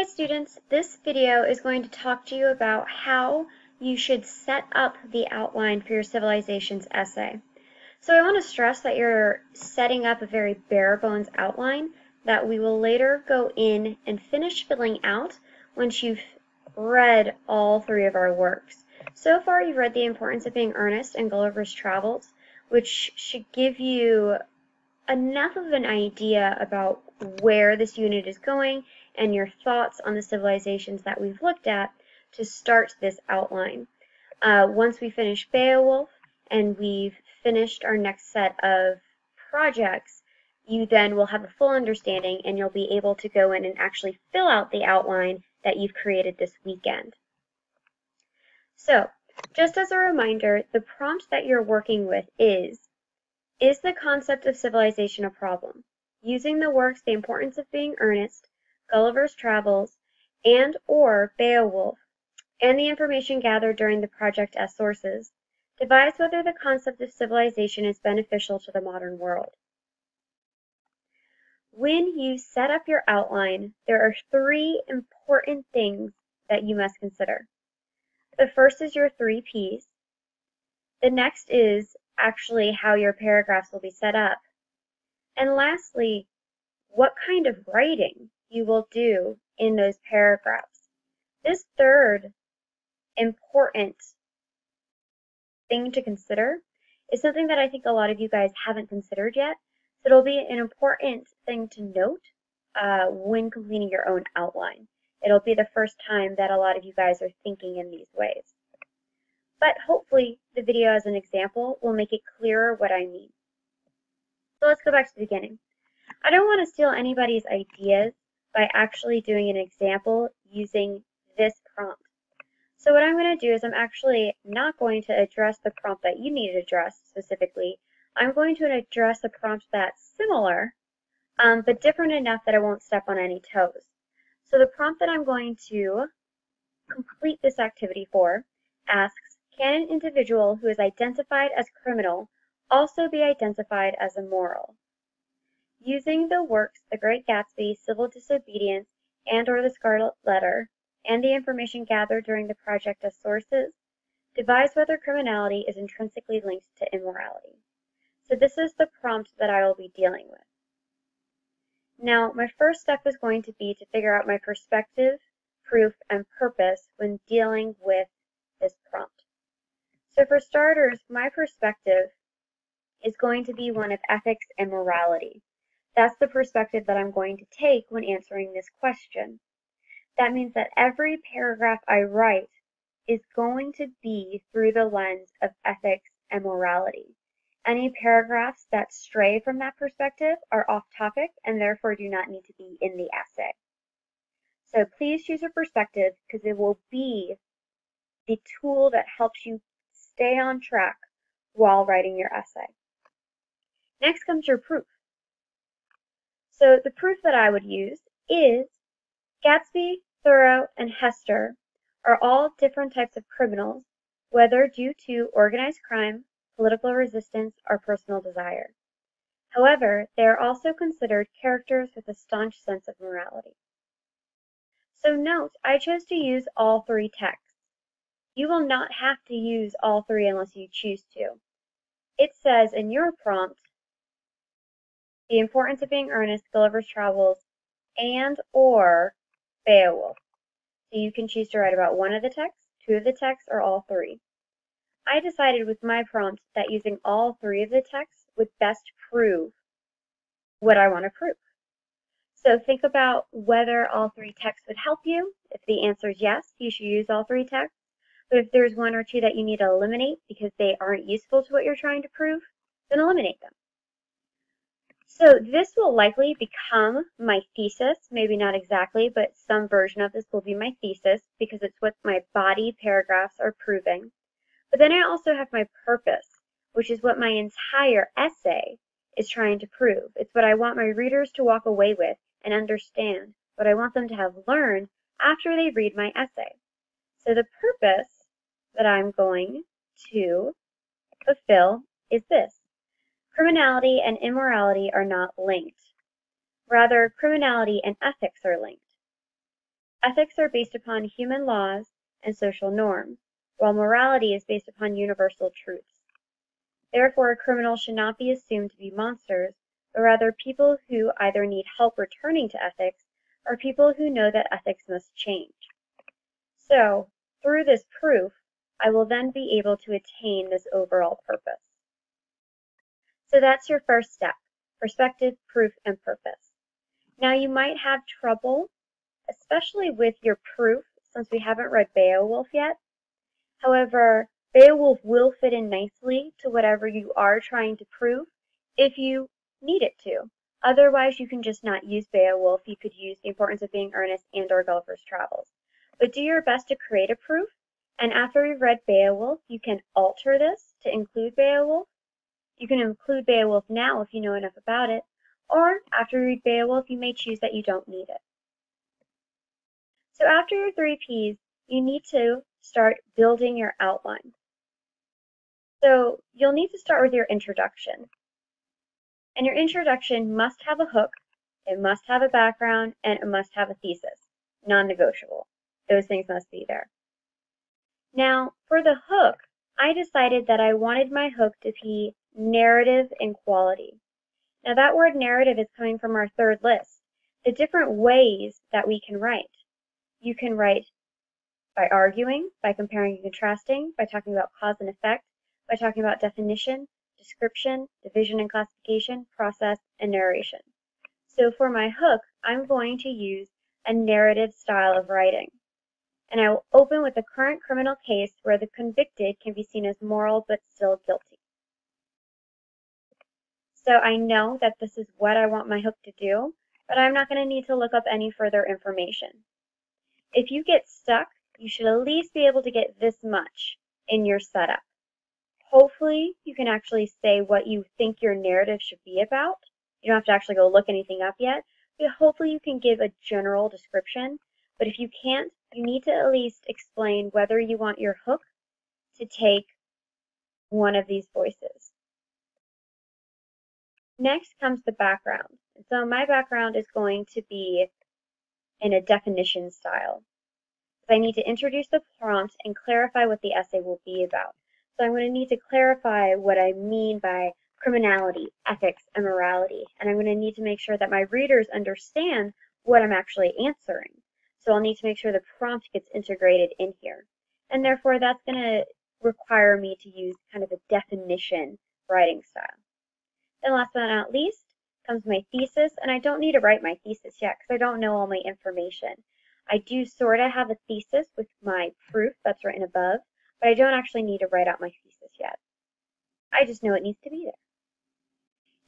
Hi students, this video is going to talk to you about how you should set up the outline for your civilizations essay. So I want to stress that you're setting up a very bare bones outline that we will later go in and finish filling out once you've read all three of our works. So far you've read The Importance of Being Earnest and Gulliver's Travels, which should give you enough of an idea about where this unit is going and your thoughts on the civilizations that we've looked at to start this outline. Once we finish Beowulf and we've finished our next set of projects, you then will have a full understanding and you'll be able to go in and actually fill out the outline that you've created this weekend. So, just as a reminder, the prompt that you're working with is the concept of civilization a problem? Using the works The Importance of Being Earnest, Gulliver's Travels, and/or Beowulf, and the information gathered during the project as sources, devise whether the concept of civilization is beneficial to the modern world. When you set up your outline, there are three important things that you must consider. The first is your 3 Ps. The next is actually how your paragraphs will be set up. And lastly, what kind of writing you will do in those paragraphs. This third important thing to consider is something that I think a lot of you guys haven't considered yet. So it'll be an important thing to note when completing your own outline. It'll be the first time that a lot of you guys are thinking in these ways. But hopefully the video as an example will make it clearer what I mean. So let's go back to the beginning. I don't want to steal anybody's ideas by actually doing an example using this prompt. So what I'm going to do is I'm actually not going to address the prompt that you need to address specifically. I'm going to address a prompt that's similar, but different enough that I won't step on any toes. So the prompt that I'm going to complete this activity for asks, can an individual who is identified as criminal also be identified as immoral? Using the works The Great Gatsby, Civil Disobedience, and/or The Scarlet Letter, and the information gathered during the project as sources, devise whether criminality is intrinsically linked to immorality. So this is the prompt that I will be dealing with. Now, my first step is going to be to figure out my perspective, proof, and purpose when dealing with this prompt. So for starters, my perspective is going to be one of ethics and morality. That's the perspective that I'm going to take when answering this question. That means that every paragraph I write is going to be through the lens of ethics and morality. Any paragraphs that stray from that perspective are off topic and therefore do not need to be in the essay. So please choose your perspective because it will be the tool that helps you stay on track while writing your essay. Next comes your proof. So the proof that I would use is Gatsby, Thoreau, and Hester are all different types of criminals, whether due to organized crime, political resistance, or personal desire. However, they are also considered characters with a staunch sense of morality. So note, I chose to use all 3 texts. You will not have to use all 3 unless you choose to. It says in your prompt, The Importance of Being Earnest, Gulliver's Travels, and/or Beowulf. So you can choose to write about 1 of the texts, 2 of the texts, or all 3. I decided with my prompt that using all 3 of the texts would best prove what I want to prove. So think about whether all 3 texts would help you. If the answer is yes, you should use all 3 texts. But if there's 1 or 2 that you need to eliminate because they aren't useful to what you're trying to prove, then eliminate them. So this will likely become my thesis, maybe not exactly, but some version of this will be my thesis because it's what my body paragraphs are proving. But then I also have my purpose, which is what my entire essay is trying to prove. It's what I want my readers to walk away with and understand, what I want them to have learned after they read my essay. So the purpose that I'm going to fulfill is this. Criminality and immorality are not linked. Rather, criminality and ethics are linked. Ethics are based upon human laws and social norms, while morality is based upon universal truths. Therefore, criminals should not be assumed to be monsters, but rather people who either need help returning to ethics or people who know that ethics must change. So, through this proof, I will then be able to attain this overall purpose. So that's your first step: perspective, proof, and purpose. Now you might have trouble, especially with your proof, since we haven't read Beowulf yet. However, Beowulf will fit in nicely to whatever you are trying to prove if you need it to. Otherwise, you can just not use Beowulf. You could use The Importance of Being Earnest and or Gulliver's Travels. But do your best to create a proof, and after you've read Beowulf, you can alter this to include Beowulf. You can include Beowulf now if you know enough about it, or after you read Beowulf, you may choose that you don't need it. So after your 3 Ps, you need to start building your outline. So you'll need to start with your introduction. And your introduction must have a hook, it must have a background, and it must have a thesis. Non-negotiable. Those things must be there. Now, for the hook, I decided that I wanted my hook to be narrative and quality. Now that word narrative is coming from our third list. The different ways that we can write. You can write by arguing, by comparing and contrasting, by talking about cause and effect, by talking about definition, description, division and classification, process, and narration. So for my hook, I'm going to use a narrative style of writing. And I will open with a current criminal case where the convicted can be seen as moral but still guilty. So I know that this is what I want my hook to do, but I'm not going to need to look up any further information. If you get stuck, you should at least be able to get this much in your setup. Hopefully, you can actually say what you think your narrative should be about. You don't have to actually go look anything up yet, but hopefully you can give a general description. But if you can't, you need to at least explain whether you want your hook to take one of these voices. Next comes the background. And so my background is going to be in a definition style. I need to introduce the prompt and clarify what the essay will be about. So I'm going to need to clarify what I mean by criminality, ethics, and morality. And I'm going to need to make sure that my readers understand what I'm actually answering. So I'll need to make sure the prompt gets integrated in here. And therefore, that's going to require me to use kind of a definition writing style. Then last but not least comes my thesis. And I don't need to write my thesis yet because I don't know all my information. I do sort of have a thesis with my proof that's written above, but I don't actually need to write out my thesis yet. I just know it needs to be there.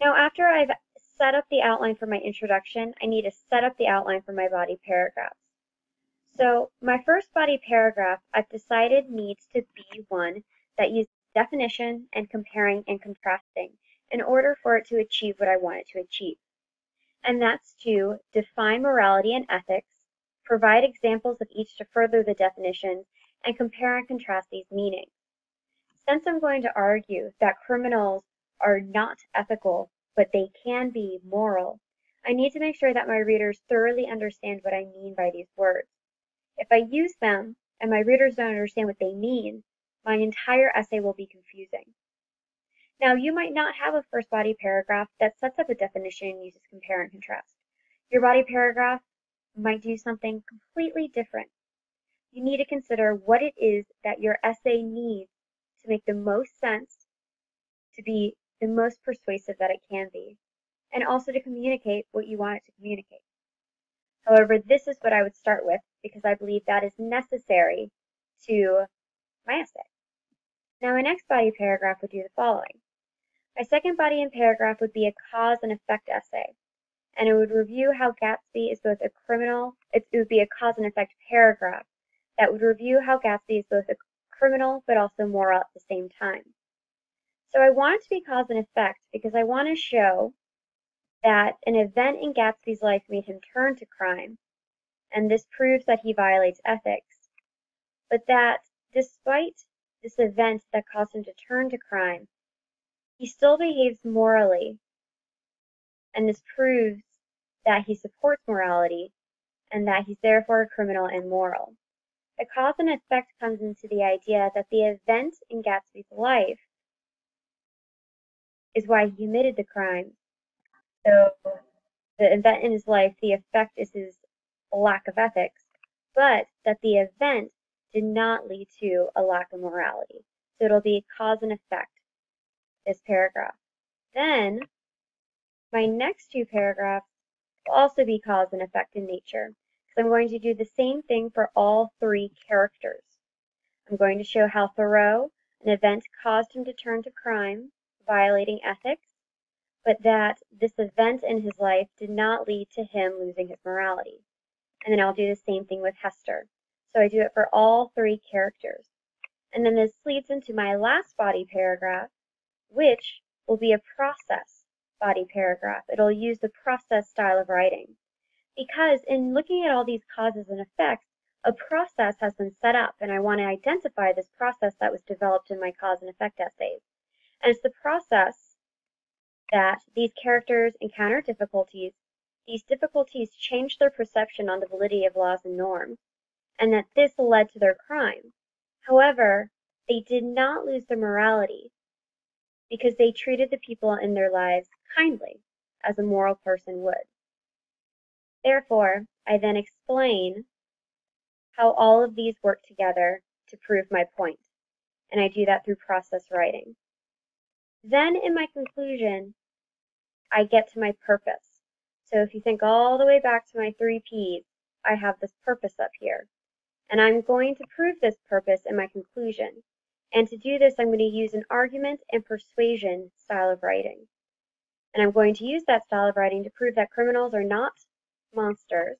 Now, after I've set up the outline for my introduction, I need to set up the outline for my body paragraphs. So my first body paragraph, I've decided needs to be one that uses definition and comparing and contrasting in order for it to achieve what I want it to achieve. And that's to define morality and ethics, provide examples of each to further the definitions, and compare and contrast these meanings. Since I'm going to argue that criminals are not ethical, but they can be moral, I need to make sure that my readers thoroughly understand what I mean by these words. If I use them and my readers don't understand what they mean, my entire essay will be confusing. Now, you might not have a first body paragraph that sets up a definition and uses compare and contrast. Your body paragraph might do something completely different. You need to consider what it is that your essay needs to make the most sense, to be the most persuasive that it can be, and also to communicate what you want it to communicate. However, this is what I would start with because I believe that is necessary to my essay. Now, my next body paragraph would do the following. My second body and paragraph would be a cause and effect essay, and it would review how Gatsby is both a criminal, it would be a cause and effect paragraph that would review how Gatsby is both a criminal but also moral at the same time. So I want it to be cause and effect because I want to show that an event in Gatsby's life made him turn to crime, and this proves that he violates ethics, but that despite this event that caused him to turn to crime, he still behaves morally, and this proves that he supports morality and that he's therefore a criminal and immoral. The cause and effect comes into the idea that the event in Gatsby's life is why he committed the crime. So the event in his life, the effect is his lack of ethics, but that the event did not lead to a lack of morality. So it'll be cause and effect, this paragraph. Then my next two paragraphs will also be cause and effect in nature, because I'm going to do the same thing for all three characters. I'm going to show how Thoreau, an event caused him to turn to crime, violating ethics, but that this event in his life did not lead to him losing his morality. And then I'll do the same thing with Hester. So I do it for all three characters. And then this leads into my last body paragraph, which will be a process body paragraph. It'll use the process style of writing. Because in looking at all these causes and effects, a process has been set up, and I want to identify this process that was developed in my cause and effect essays. And it's the process that these characters encounter difficulties, these difficulties change their perception on the validity of laws and norms, and that this led to their crime. However, they did not lose their morality because they treated the people in their lives kindly, as a moral person would. Therefore, I then explain how all of these work together to prove my point, and I do that through process writing. Then in my conclusion, I get to my purpose. So if you think all the way back to my 3 P's, I have this purpose up here. And I'm going to prove this purpose in my conclusion. And to do this, I'm going to use an argument and persuasion style of writing. And I'm going to use that style of writing to prove that criminals are not monsters,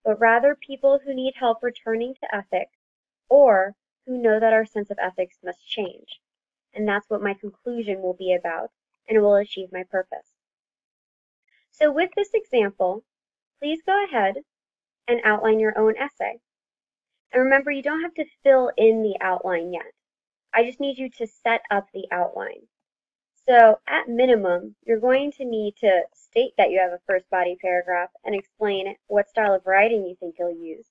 but rather people who need help returning to ethics, or who know that our sense of ethics must change. And that's what my conclusion will be about, and it will achieve my purpose. So with this example, please go ahead and outline your own essay. And remember, you don't have to fill in the outline yet. I just need you to set up the outline. So at minimum, you're going to need to state that you have a first body paragraph and explain what style of writing you think you'll use.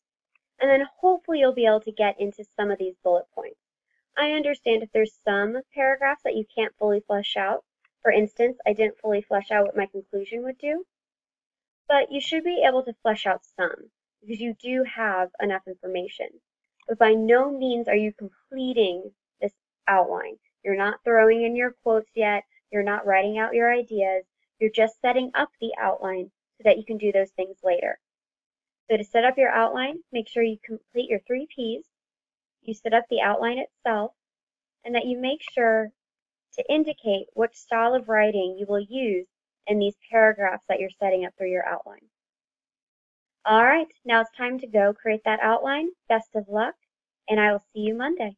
And then hopefully you'll be able to get into some of these bullet points. I understand if there's some paragraphs that you can't fully flesh out. For instance, I didn't fully flesh out what my conclusion would do. But you should be able to flesh out some, because you do have enough information. But by no means are you completing this outline. You're not throwing in your quotes yet. You're not writing out your ideas. You're just setting up the outline so that you can do those things later. So to set up your outline, make sure you complete your 3 P's, you set up the outline itself, and that you make sure to indicate which style of writing you will use in these paragraphs that you're setting up for your outline. All right, now it's time to go create that outline. Best of luck, and I will see you Monday.